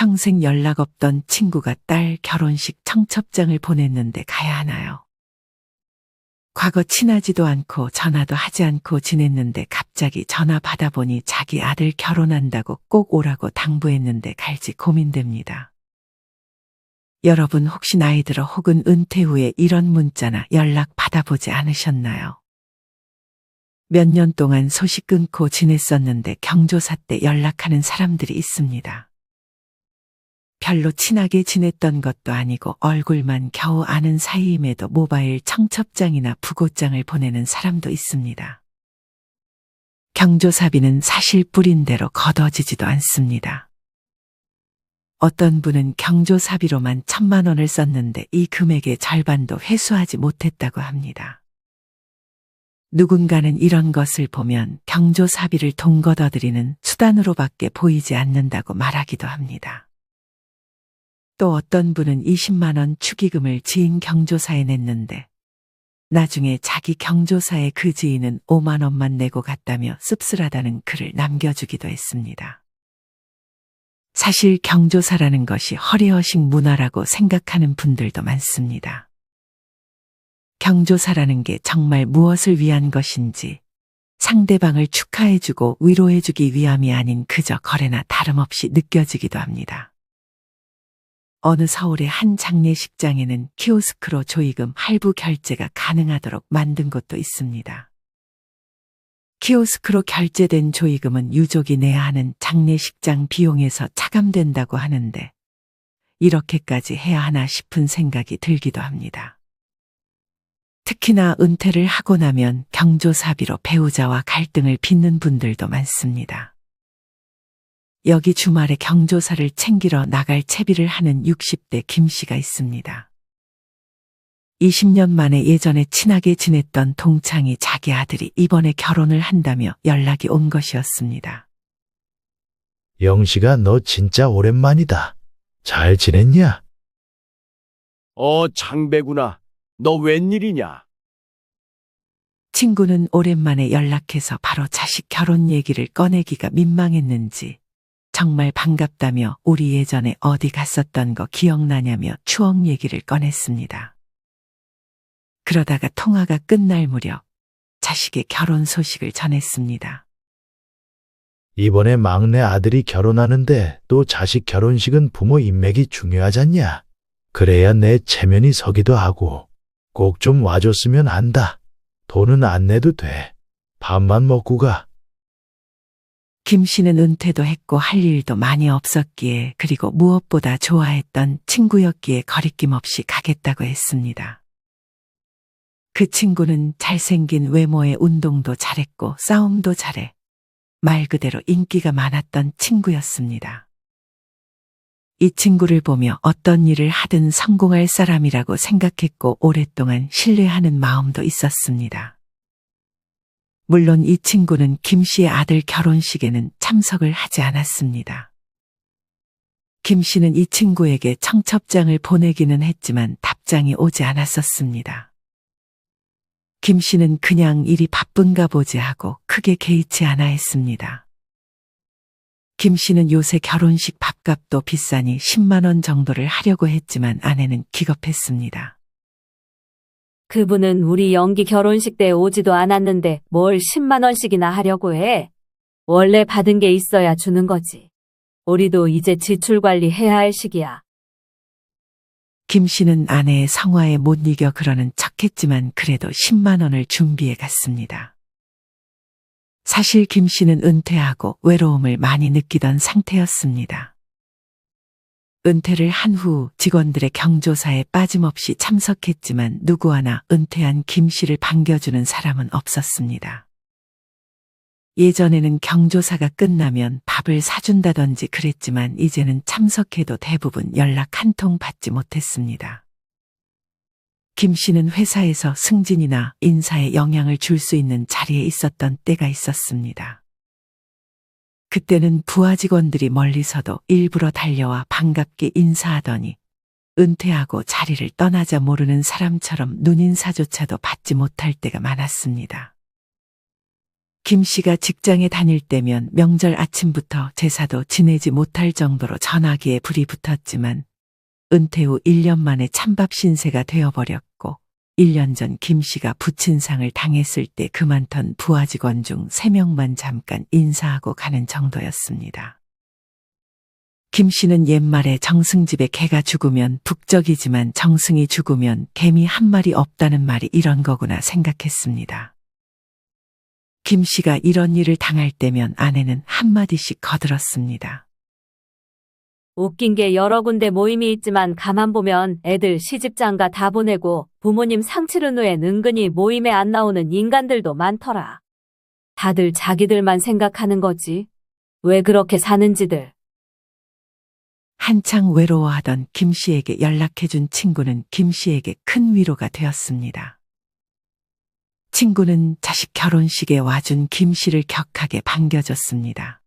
평생 연락 없던 친구가 딸 결혼식 청첩장을 보냈는데 가야 하나요? 과거 친하지도 않고 전화도 하지 않고 지냈는데 갑자기 전화 받아보니 자기 아들 결혼한다고 꼭 오라고 당부했는데 갈지 고민됩니다. 여러분 혹시 나이 들어 혹은 은퇴 후에 이런 문자나 연락 받아보지 않으셨나요? 몇 년 동안 소식 끊고 지냈었는데 경조사 때 연락하는 사람들이 있습니다. 별로 친하게 지냈던 것도 아니고 얼굴만 겨우 아는 사이임에도 모바일 청첩장이나 부고장을 보내는 사람도 있습니다. 경조사비는 사실 뿌린 대로 걷어지지도 않습니다. 어떤 분은 경조사비로만 1,000만 원을 썼는데 이 금액의 절반도 회수하지 못했다고 합니다. 누군가는 이런 것을 보면 경조사비를 돈 걷어들이는 수단으로밖에 보이지 않는다고 말하기도 합니다. 또 어떤 분은 20만 원 축의금을 지인 경조사에 냈는데 나중에 자기 경조사에 그 지인은 5만 원만 내고 갔다며 씁쓸하다는 글을 남겨주기도 했습니다. 사실 경조사라는 것이 허리허식 문화라고 생각하는 분들도 많습니다. 경조사라는 게 정말 무엇을 위한 것인지 상대방을 축하해주고 위로해주기 위함이 아닌 그저 거래나 다름없이 느껴지기도 합니다. 어느 서울의 한 장례식장에는 키오스크로 조의금 할부 결제가 가능하도록 만든 곳도 있습니다. 키오스크로 결제된 조의금은 유족이 내야 하는 장례식장 비용에서 차감된다고 하는데 이렇게까지 해야 하나 싶은 생각이 들기도 합니다. 특히나 은퇴를 하고 나면 경조사비로 배우자와 갈등을 빚는 분들도 많습니다. 여기 주말에 경조사를 챙기러 나갈 채비를 하는 60대 김 씨가 있습니다. 20년 만에 예전에 친하게 지냈던 동창이 자기 아들이 이번에 결혼을 한다며 연락이 온 것이었습니다. 영식아, 너 진짜 오랜만이다. 잘 지냈냐? 장배구나. 너 웬일이냐? 친구는 오랜만에 연락해서 바로 자식 결혼 얘기를 꺼내기가 민망했는지 정말 반갑다며 우리 예전에 어디 갔었던 거 기억나냐며 추억 얘기를 꺼냈습니다. 그러다가 통화가 끝날 무렵 자식의 결혼 소식을 전했습니다. 이번에 막내 아들이 결혼하는데 또 자식 결혼식은 부모 인맥이 중요하잖냐? 그래야 내 체면이 서기도 하고 꼭 좀 와줬으면 한다. 돈은 안 내도 돼. 밥만 먹고 가. 김 씨는 은퇴도 했고 할 일도 많이 없었기에 그리고 무엇보다 좋아했던 친구였기에 거리낌 없이 가겠다고 했습니다. 그 친구는 잘생긴 외모에 운동도 잘했고 싸움도 잘해 말 그대로 인기가 많았던 친구였습니다. 이 친구를 보며 어떤 일을 하든 성공할 사람이라고 생각했고 오랫동안 신뢰하는 마음도 있었습니다. 물론 이 친구는 김 씨의 아들 결혼식에는 참석을 하지 않았습니다. 김 씨는 이 친구에게 청첩장을 보내기는 했지만 답장이 오지 않았었습니다. 김 씨는 그냥 일이 바쁜가 보지 하고 크게 개의치 않아 했습니다. 김 씨는 요새 결혼식 밥값도 비싸니 10만 원 정도를 하려고 했지만 아내는 기겁했습니다. 그분은 우리 영기 결혼식 때 오지도 않았는데 뭘 10만 원씩이나 하려고 해. 원래 받은 게 있어야 주는 거지. 우리도 이제 지출 관리해야 할 시기야. 김 씨는 아내의 성화에 못 이겨 그러는 척했지만 그래도 10만 원을 준비해 갔습니다. 사실 김 씨는 은퇴하고 외로움을 많이 느끼던 상태였습니다. 은퇴를 한 후 직원들의 경조사에 빠짐없이 참석했지만 누구 하나 은퇴한 김 씨를 반겨주는 사람은 없었습니다. 예전에는 경조사가 끝나면 밥을 사준다든지 그랬지만 이제는 참석해도 대부분 연락 한 통 받지 못했습니다. 김 씨는 회사에서 승진이나 인사에 영향을 줄 수 있는 자리에 있었던 때가 있었습니다. 그때는 부하 직원들이 멀리서도 일부러 달려와 반갑게 인사하더니 은퇴하고 자리를 떠나자 모르는 사람처럼 눈인사조차도 받지 못할 때가 많았습니다. 김 씨가 직장에 다닐 때면 명절 아침부터 제사도 지내지 못할 정도로 전화기에 불이 붙었지만 은퇴 후 1년 만에 찬밥 신세가 되어버렸고 1년 전 김 씨가 부친상을 당했을 때 그만둔 부하 직원 중 3명만 잠깐 인사하고 가는 정도였습니다. 김 씨는 옛말에 정승집에 개가 죽으면 북적이지만 정승이 죽으면 개미 한 마리 없다는 말이 이런 거구나 생각했습니다. 김 씨가 이런 일을 당할 때면 아내는 한마디씩 거들었습니다. 웃긴 게 여러 군데 모임이 있지만 가만 보면 애들 시집장가 다 보내고 부모님 상 치른 후엔 은근히 모임에 안 나오는 인간들도 많더라. 다들 자기들만 생각하는 거지. 왜 그렇게 사는지들. 한창 외로워하던 김 씨에게 연락해준 친구는 김 씨에게 큰 위로가 되었습니다. 친구는 자식 결혼식에 와준 김 씨를 격하게 반겨줬습니다.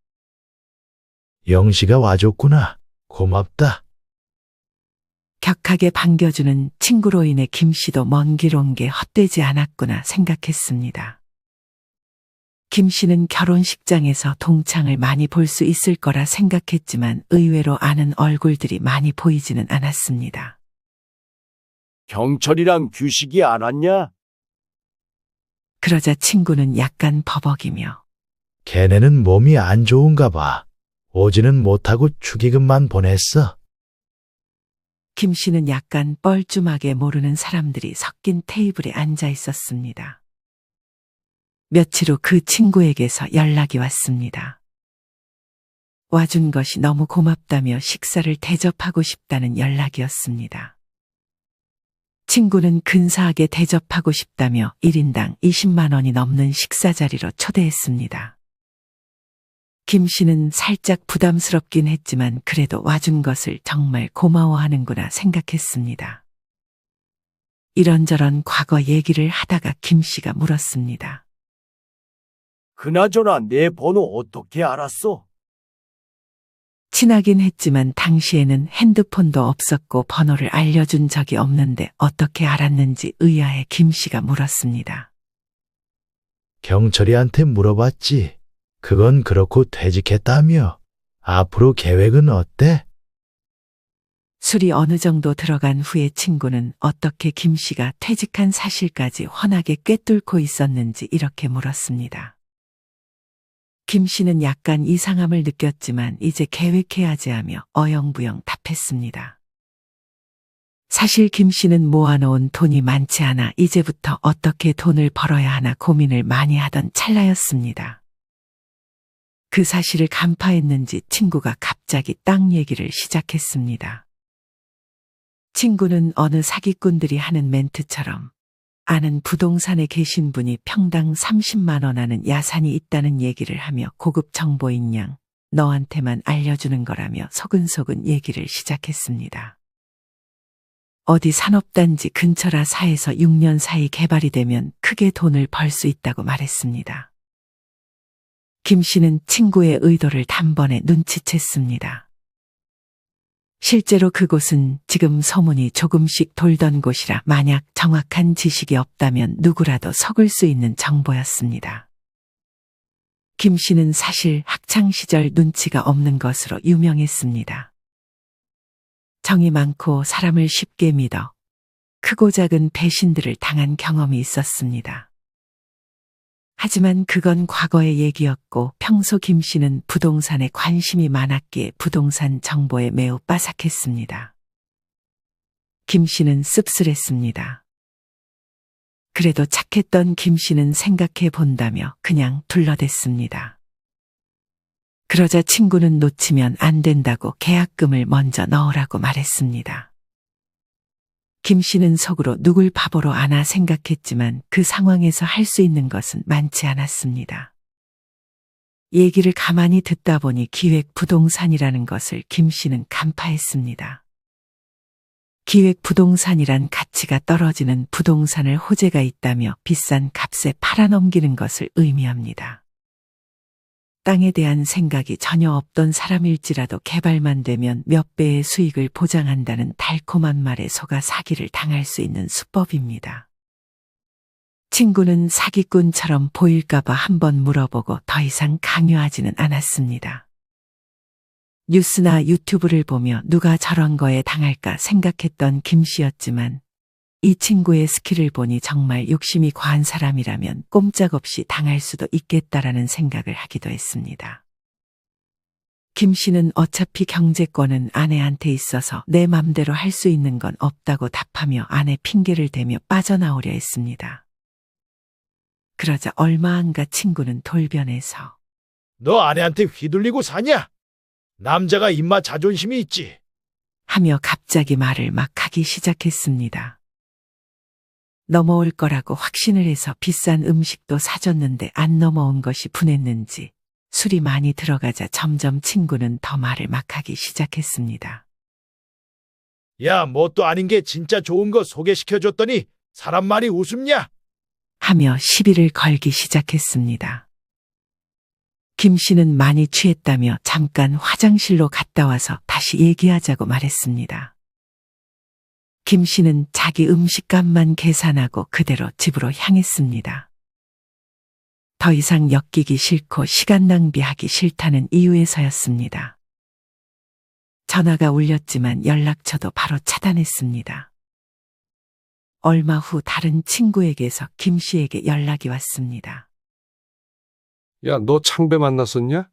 영씨가 와줬구나. 고맙다. 격하게 반겨주는 친구로 인해 김 씨도 먼 길 온 게 헛되지 않았구나 생각했습니다. 김 씨는 결혼식장에서 동창을 많이 볼 수 있을 거라 생각했지만 의외로 아는 얼굴들이 많이 보이지는 않았습니다. 경철이랑 규식이 안 왔냐? 그러자 친구는 약간 버벅이며 걔네는 몸이 안 좋은가 봐. 오지는 못하고 축의금만 보냈어. 김 씨는 약간 뻘쭘하게 모르는 사람들이 섞인 테이블에 앉아 있었습니다. 며칠 후 그 친구에게서 연락이 왔습니다. 와준 것이 너무 고맙다며 식사를 대접하고 싶다는 연락이었습니다. 친구는 근사하게 대접하고 싶다며 1인당 20만 원이 넘는 식사 자리로 초대했습니다. 김 씨는 살짝 부담스럽긴 했지만 그래도 와준 것을 정말 고마워하는구나 생각했습니다. 이런저런 과거 얘기를 하다가 김 씨가 물었습니다. 그나저나 내 번호 어떻게 알았어? 친하긴 했지만 당시에는 핸드폰도 없었고 번호를 알려준 적이 없는데 어떻게 알았는지 의아해 김 씨가 물었습니다. 경철이한테 물어봤지. 그건 그렇고 퇴직했다며. 앞으로 계획은 어때? 술이 어느 정도 들어간 후에 친구는 어떻게 김 씨가 퇴직한 사실까지 훤하게 꿰뚫고 있었는지 이렇게 물었습니다. 김 씨는 약간 이상함을 느꼈지만 이제 계획해야지 하며 어영부영 답했습니다. 사실 김 씨는 모아놓은 돈이 많지 않아 이제부터 어떻게 돈을 벌어야 하나 고민을 많이 하던 찰나였습니다. 그 사실을 간파했는지 친구가 갑자기 땅 얘기를 시작했습니다. 친구는 어느 사기꾼들이 하는 멘트처럼 아는 부동산에 계신 분이 평당 30만 원 하는 야산이 있다는 얘기를 하며 고급 정보인 양 너한테만 알려주는 거라며 소근소근 얘기를 시작했습니다. 어디 산업단지 근처라 4에서 6년 사이 개발이 되면 크게 돈을 벌 수 있다고 말했습니다. 김 씨는 친구의 의도를 단번에 눈치챘습니다. 실제로 그곳은 지금 소문이 조금씩 돌던 곳이라 만약 정확한 지식이 없다면 누구라도 속을 수 있는 정보였습니다. 김 씨는 사실 학창시절 눈치가 없는 것으로 유명했습니다. 정이 많고 사람을 쉽게 믿어 크고 작은 배신들을 당한 경험이 있었습니다. 하지만 그건 과거의 얘기였고 평소 김 씨는 부동산에 관심이 많았기에 부동산 정보에 매우 빠삭했습니다. 김 씨는 씁쓸했습니다. 그래도 착했던 김 씨는 생각해 본다며 그냥 둘러댔습니다. 그러자 친구는 놓치면 안 된다고 계약금을 먼저 넣으라고 말했습니다. 김 씨는 속으로 누굴 바보로 아나 생각했지만 그 상황에서 할 수 있는 것은 많지 않았습니다. 얘기를 가만히 듣다 보니 기획부동산이라는 것을 김 씨는 간파했습니다. 기획부동산이란 가치가 떨어지는 부동산을 호재가 있다며 비싼 값에 팔아넘기는 것을 의미합니다. 땅에 대한 생각이 전혀 없던 사람일지라도 개발만 되면 몇 배의 수익을 보장한다는 달콤한 말에 속아 사기를 당할 수 있는 수법입니다. 친구는 사기꾼처럼 보일까봐 한번 물어보고 더 이상 강요하지는 않았습니다. 뉴스나 유튜브를 보며 누가 저런 거에 당할까 생각했던 김 씨였지만 이 친구의 스킬을 보니 정말 욕심이 과한 사람이라면 꼼짝없이 당할 수도 있겠다라는 생각을 하기도 했습니다. 김 씨는 어차피 경제권은 아내한테 있어서 내 맘대로 할 수 있는 건 없다고 답하며 아내 핑계를 대며 빠져나오려 했습니다. 그러자 얼마 안가 친구는 돌변해서 너 아내한테 휘둘리고 사냐? 남자가 입맛 자존심이 있지. 하며 갑자기 말을 막 하기 시작했습니다. 넘어올 거라고 확신을 해서 비싼 음식도 사줬는데 안 넘어온 것이 분했는지 술이 많이 들어가자 점점 친구는 더 말을 막 하기 시작했습니다. 야, 뭣도 아닌 게 진짜 좋은 거 소개시켜줬더니 사람 말이 우습냐? 하며 시비를 걸기 시작했습니다. 김 씨는 많이 취했다며 잠깐 화장실로 갔다 와서 다시 얘기하자고 말했습니다. 김 씨는 자기 음식값만 계산하고 그대로 집으로 향했습니다. 더 이상 엮이기 싫고 시간 낭비하기 싫다는 이유에서였습니다. 전화가 울렸지만 연락처도 바로 차단했습니다. 얼마 후 다른 친구에게서 김 씨에게 연락이 왔습니다. 야, 너 창배 만났었냐?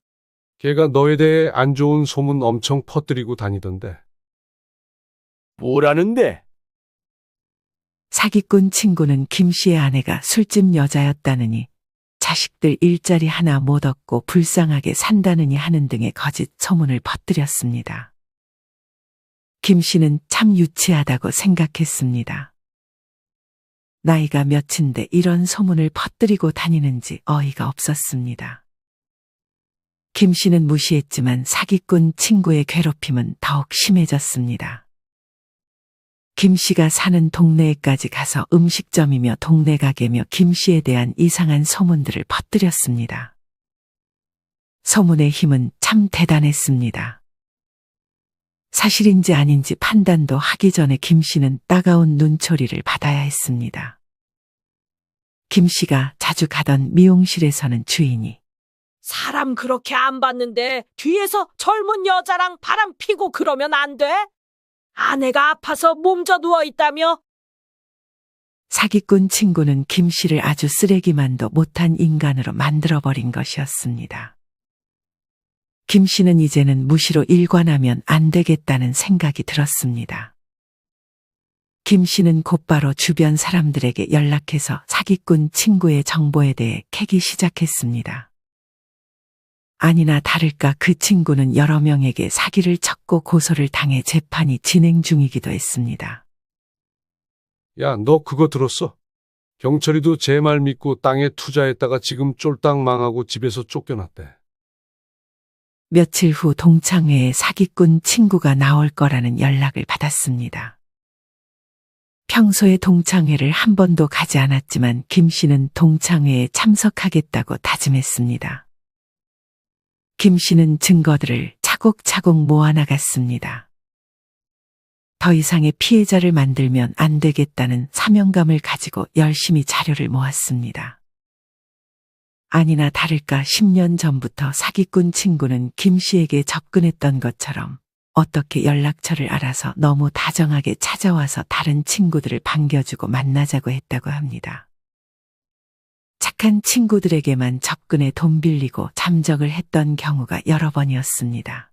걔가 너에 대해 안 좋은 소문 엄청 퍼뜨리고 다니던데. 뭐라는데? 사기꾼 친구는 김 씨의 아내가 술집 여자였다느니 자식들 일자리 하나 못 얻고 불쌍하게 산다느니 하는 등의 거짓 소문을 퍼뜨렸습니다. 김 씨는 참 유치하다고 생각했습니다. 나이가 몇인데 이런 소문을 퍼뜨리고 다니는지 어이가 없었습니다. 김 씨는 무시했지만 사기꾼 친구의 괴롭힘은 더욱 심해졌습니다. 김 씨가 사는 동네에까지 가서 음식점이며 동네 가게며 김 씨에 대한 이상한 소문들을 퍼뜨렸습니다. 소문의 힘은 참 대단했습니다. 사실인지 아닌지 판단도 하기 전에 김 씨는 따가운 눈초리를 받아야 했습니다. 김 씨가 자주 가던 미용실에서는 주인이 사람 그렇게 안 봤는데 뒤에서 젊은 여자랑 바람 피고 그러면 안 돼? 아내가 아파서 몸져 누워 있다며? 사기꾼 친구는 김 씨를 아주 쓰레기만도 못한 인간으로 만들어버린 것이었습니다. 김 씨는 이제는 무시로 일관하면 안 되겠다는 생각이 들었습니다. 김 씨는 곧바로 주변 사람들에게 연락해서 사기꾼 친구의 정보에 대해 캐기 시작했습니다. 아니나 다를까 그 친구는 여러 명에게 사기를 쳤고 고소를 당해 재판이 진행 중이기도 했습니다. 야, 너 그거 들었어? 경철이도 제 말 믿고 땅에 투자했다가 지금 쫄딱 망하고 집에서 쫓겨났대. 며칠 후 동창회에 사기꾼 친구가 나올 거라는 연락을 받았습니다. 평소에 동창회를 한 번도 가지 않았지만 김 씨는 동창회에 참석하겠다고 다짐했습니다. 김 씨는 증거들을 차곡차곡 모아나갔습니다. 더 이상의 피해자를 만들면 안 되겠다는 사명감을 가지고 열심히 자료를 모았습니다. 아니나 다를까 10년 전부터 사기꾼 친구는 김 씨에게 접근했던 것처럼 어떻게 연락처를 알아서 너무 다정하게 찾아와서 다른 친구들을 반겨주고 만나자고 했다고 합니다. 착한 친구들에게만 접근해 돈 빌리고 잠적을 했던 경우가 여러 번이었습니다.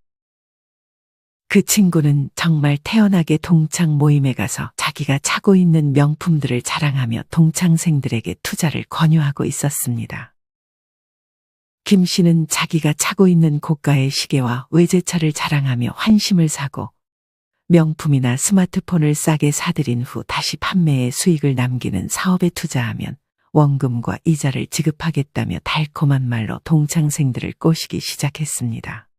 그 친구는 정말 태연하게 동창 모임에 가서 자기가 차고 있는 명품들을 자랑하며 동창생들에게 투자를 권유하고 있었습니다. 김 씨는 자기가 차고 있는 고가의 시계와 외제차를 자랑하며 환심을 사고 명품이나 스마트폰을 싸게 사들인 후 다시 판매에 수익을 남기는 사업에 투자하면 원금과 이자를 지급하겠다며 달콤한 말로 동창생들을 꼬시기 시작했습니다.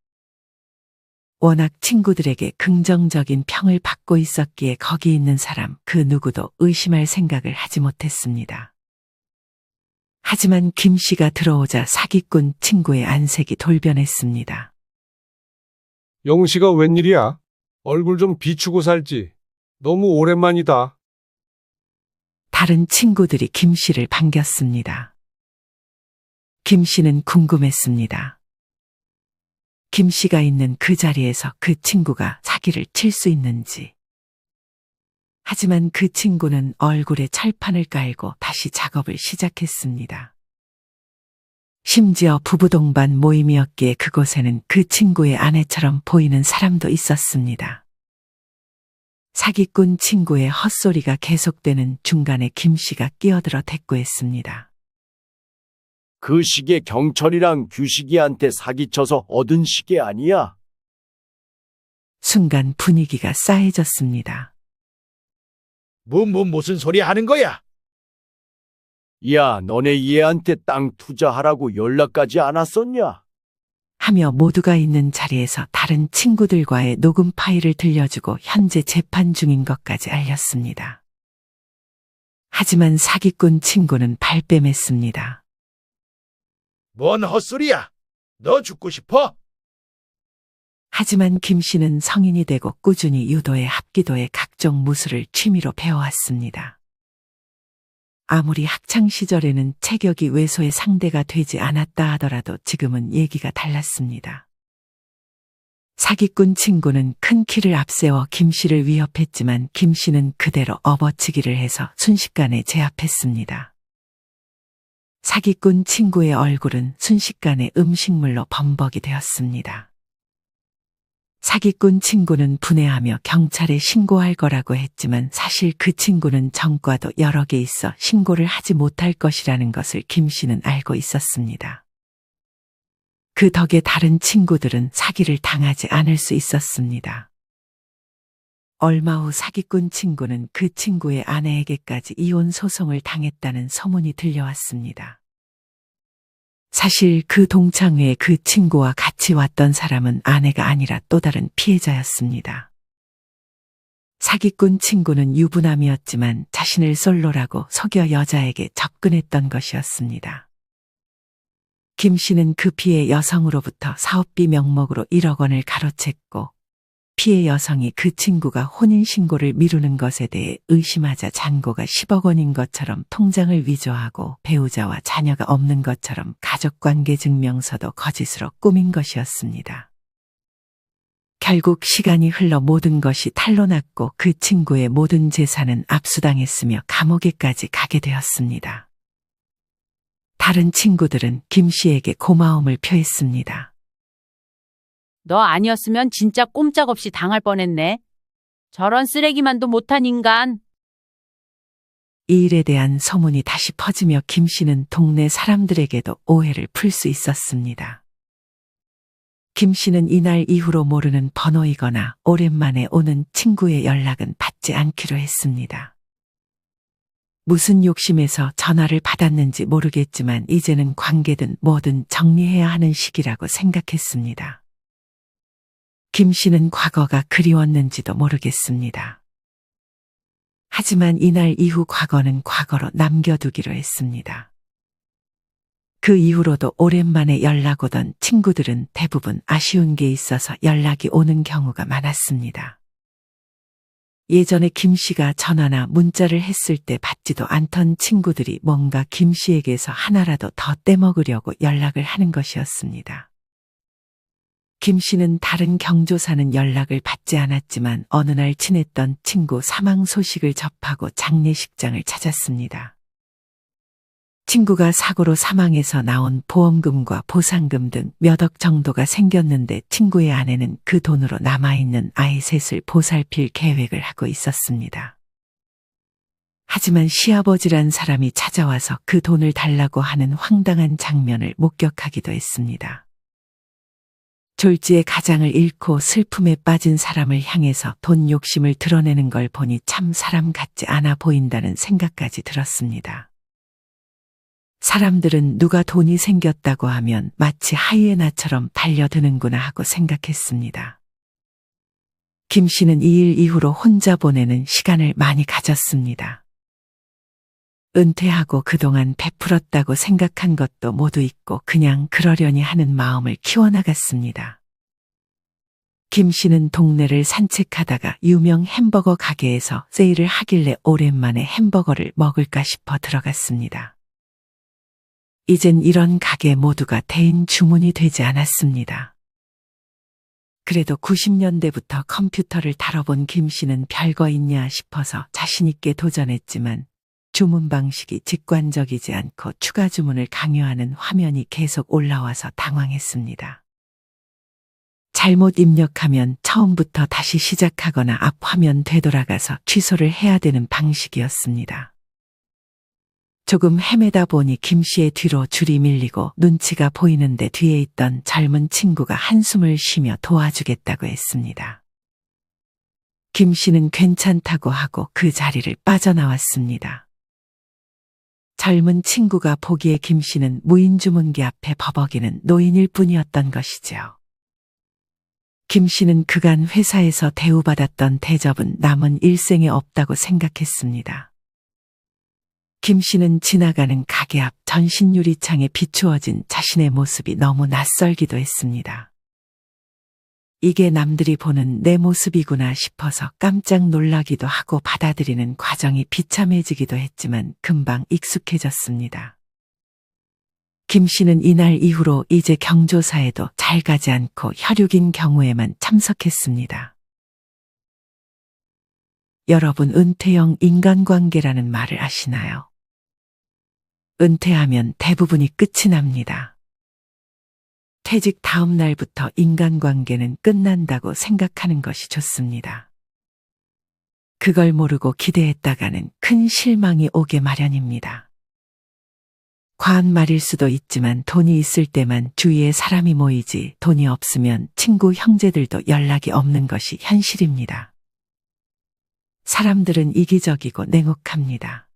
워낙 친구들에게 긍정적인 평을 받고 있었기에 거기 있는 사람 그 누구도 의심할 생각을 하지 못했습니다. 하지만 김 씨가 들어오자 사기꾼 친구의 안색이 돌변했습니다. 영씨가 웬일이야? 얼굴 좀 비추고 살지. 너무 오랜만이다. 다른 친구들이 김 씨를 반겼습니다. 김 씨는 궁금했습니다. 김 씨가 있는 그 자리에서 그 친구가 사기를 칠 수 있는지. 하지만 그 친구는 얼굴에 철판을 깔고 다시 작업을 시작했습니다. 심지어 부부 동반 모임이었기에 그곳에는 그 친구의 아내처럼 보이는 사람도 있었습니다. 사기꾼 친구의 헛소리가 계속되는 중간에 김 씨가 끼어들어 대꾸했습니다. 그 시계 경철이랑 규식이한테 사기쳐서 얻은 시계 아니야? 순간 분위기가 싸해졌습니다. 무슨 소리 하는 거야? 야, 너네 얘한테 땅 투자하라고 연락까지 안 왔었냐? 하며 모두가 있는 자리에서 다른 친구들과의 녹음 파일을 들려주고 현재 재판 중인 것까지 알렸습니다. 하지만 사기꾼 친구는 발뺌했습니다. 뭔 헛소리야? 너 죽고 싶어? 하지만 김 씨는 성인이 되고 꾸준히 유도에 합기도에 각종 무술을 취미로 배워왔습니다. 아무리 학창 시절에는 체격이 외소의 상대가 되지 않았다 하더라도 지금은 얘기가 달랐습니다. 사기꾼 친구는 큰 키를 앞세워 김 씨를 위협했지만 김 씨는 그대로 업어치기를 해서 순식간에 제압했습니다. 사기꾼 친구의 얼굴은 순식간에 음식물로 범벅이 되었습니다. 사기꾼 친구는 분해하며 경찰에 신고할 거라고 했지만 사실 그 친구는 전과도 여러 개 있어 신고를 하지 못할 것이라는 것을 김 씨는 알고 있었습니다. 그 덕에 다른 친구들은 사기를 당하지 않을 수 있었습니다. 얼마 후 사기꾼 친구는 그 친구의 아내에게까지 이혼 소송을 당했다는 소문이 들려왔습니다. 사실 그 동창회에 그 친구와 같이 왔던 사람은 아내가 아니라 또 다른 피해자였습니다. 사기꾼 친구는 유부남이었지만 자신을 솔로라고 속여 여자에게 접근했던 것이었습니다. 김 씨는 그 피해 여성으로부터 사업비 명목으로 1억 원을 가로챘고 피해 여성이 그 친구가 혼인신고를 미루는 것에 대해 의심하자 잔고가 10억 원인 것처럼 통장을 위조하고 배우자와 자녀가 없는 것처럼 가족관계 증명서도 거짓으로 꾸민 것이었습니다. 결국 시간이 흘러 모든 것이 탄로났고 그 친구의 모든 재산은 압수당했으며 감옥에까지 가게 되었습니다. 다른 친구들은 김 씨에게 고마움을 표했습니다. 너 아니었으면 진짜 꼼짝없이 당할 뻔했네. 저런 쓰레기만도 못한 인간. 이 일에 대한 소문이 다시 퍼지며 김 씨는 동네 사람들에게도 오해를 풀 수 있었습니다. 김 씨는 이날 이후로 모르는 번호이거나 오랜만에 오는 친구의 연락은 받지 않기로 했습니다. 무슨 욕심에서 전화를 받았는지 모르겠지만 이제는 관계든 뭐든 정리해야 하는 시기라고 생각했습니다. 김 씨는 과거가 그리웠는지도 모르겠습니다. 하지만 이날 이후 과거는 과거로 남겨두기로 했습니다. 그 이후로도 오랜만에 연락 오던 친구들은 대부분 아쉬운 게 있어서 연락이 오는 경우가 많았습니다. 예전에 김 씨가 전화나 문자를 했을 때 받지도 않던 친구들이 뭔가 김 씨에게서 하나라도 더 떼먹으려고 연락을 하는 것이었습니다. 김 씨는 다른 경조사는 연락을 받지 않았지만 어느 날 친했던 친구 사망 소식을 접하고 장례식장을 찾았습니다. 친구가 사고로 사망해서 나온 보험금과 보상금 등 몇 억 정도가 생겼는데 친구의 아내는 그 돈으로 남아있는 아이 셋을 보살필 계획을 하고 있었습니다. 하지만 시아버지란 사람이 찾아와서 그 돈을 달라고 하는 황당한 장면을 목격하기도 했습니다. 졸지에 가장을 잃고 슬픔에 빠진 사람을 향해서 돈 욕심을 드러내는 걸 보니 참 사람 같지 않아 보인다는 생각까지 들었습니다. 사람들은 누가 돈이 생겼다고 하면 마치 하이에나처럼 달려드는구나 하고 생각했습니다. 김 씨는 이 일 이후로 혼자 보내는 시간을 많이 가졌습니다. 은퇴하고 그동안 베풀었다고 생각한 것도 모두 잊고 그냥 그러려니 하는 마음을 키워나갔습니다. 김 씨는 동네를 산책하다가 유명 햄버거 가게에서 세일을 하길래 오랜만에 햄버거를 먹을까 싶어 들어갔습니다. 이젠 이런 가게 모두가 대인 주문이 되지 않았습니다. 그래도 90년대부터 컴퓨터를 다뤄본 김 씨는 별거 있냐 싶어서 자신있게 도전했지만 주문 방식이 직관적이지 않고 추가 주문을 강요하는 화면이 계속 올라와서 당황했습니다. 잘못 입력하면 처음부터 다시 시작하거나 앞 화면 되돌아가서 취소를 해야 되는 방식이었습니다. 조금 헤매다 보니 김 씨의 뒤로 줄이 밀리고 눈치가 보이는데 뒤에 있던 젊은 친구가 한숨을 쉬며 도와주겠다고 했습니다. 김 씨는 괜찮다고 하고 그 자리를 빠져나왔습니다. 젊은 친구가 보기에 김 씨는 무인주문기 앞에 버벅이는 노인일 뿐이었던 것이죠. 김 씨는 그간 회사에서 대우받았던 대접은 남은 일생에 없다고 생각했습니다. 김 씨는 지나가는 가게 앞 전신 유리창에 비추어진 자신의 모습이 너무 낯설기도 했습니다. 이게 남들이 보는 내 모습이구나 싶어서 깜짝 놀라기도 하고 받아들이는 과정이 비참해지기도 했지만 금방 익숙해졌습니다. 김 씨는 이날 이후로 이제 경조사에도 잘 가지 않고 혈육인 경우에만 참석했습니다. 여러분, 은퇴형 인간관계라는 말을 아시나요? 은퇴하면 대부분이 끝이 납니다. 퇴직 다음 날부터 인간관계는 끝난다고 생각하는 것이 좋습니다. 그걸 모르고 기대했다가는 큰 실망이 오게 마련입니다. 과한 말일 수도 있지만 돈이 있을 때만 주위에 사람이 모이지 돈이 없으면 친구, 형제들도 연락이 없는 것이 현실입니다. 사람들은 이기적이고 냉혹합니다.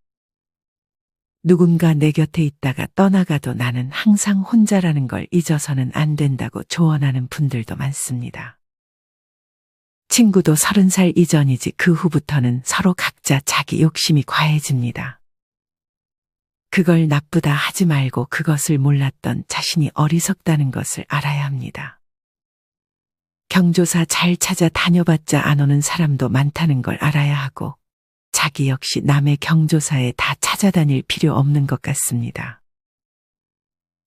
누군가 내 곁에 있다가 떠나가도 나는 항상 혼자라는 걸 잊어서는 안 된다고 조언하는 분들도 많습니다. 친구도 30살 이전이지 그 후부터는 서로 각자 자기 욕심이 과해집니다. 그걸 나쁘다 하지 말고 그것을 몰랐던 자신이 어리석다는 것을 알아야 합니다. 경조사 잘 찾아 다녀봤자 안 오는 사람도 많다는 걸 알아야 하고 자기 역시 남의 경조사에 다 찾아다닐 필요 없는 것 같습니다.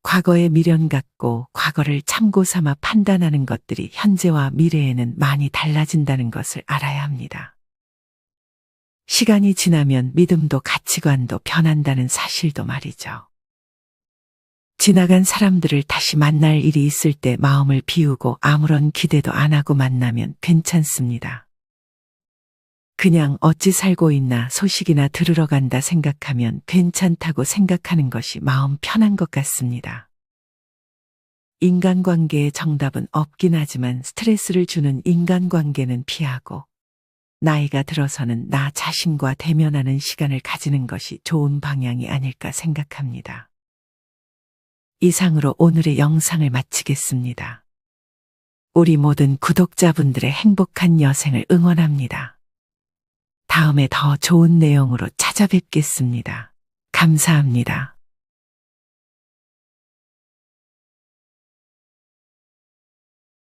과거에 미련 갖고 과거를 참고 삼아 판단하는 것들이 현재와 미래에는 많이 달라진다는 것을 알아야 합니다. 시간이 지나면 믿음도 가치관도 변한다는 사실도 말이죠. 지나간 사람들을 다시 만날 일이 있을 때 마음을 비우고 아무런 기대도 안 하고 만나면 괜찮습니다. 그냥 어찌 살고 있나 소식이나 들으러 간다 생각하면 괜찮다고 생각하는 것이 마음 편한 것 같습니다. 인간관계의 정답은 없긴 하지만 스트레스를 주는 인간관계는 피하고 나이가 들어서는 나 자신과 대면하는 시간을 가지는 것이 좋은 방향이 아닐까 생각합니다. 이상으로 오늘의 영상을 마치겠습니다. 우리 모든 구독자분들의 행복한 여생을 응원합니다. 다음에 더 좋은 내용으로 찾아뵙겠습니다. 감사합니다.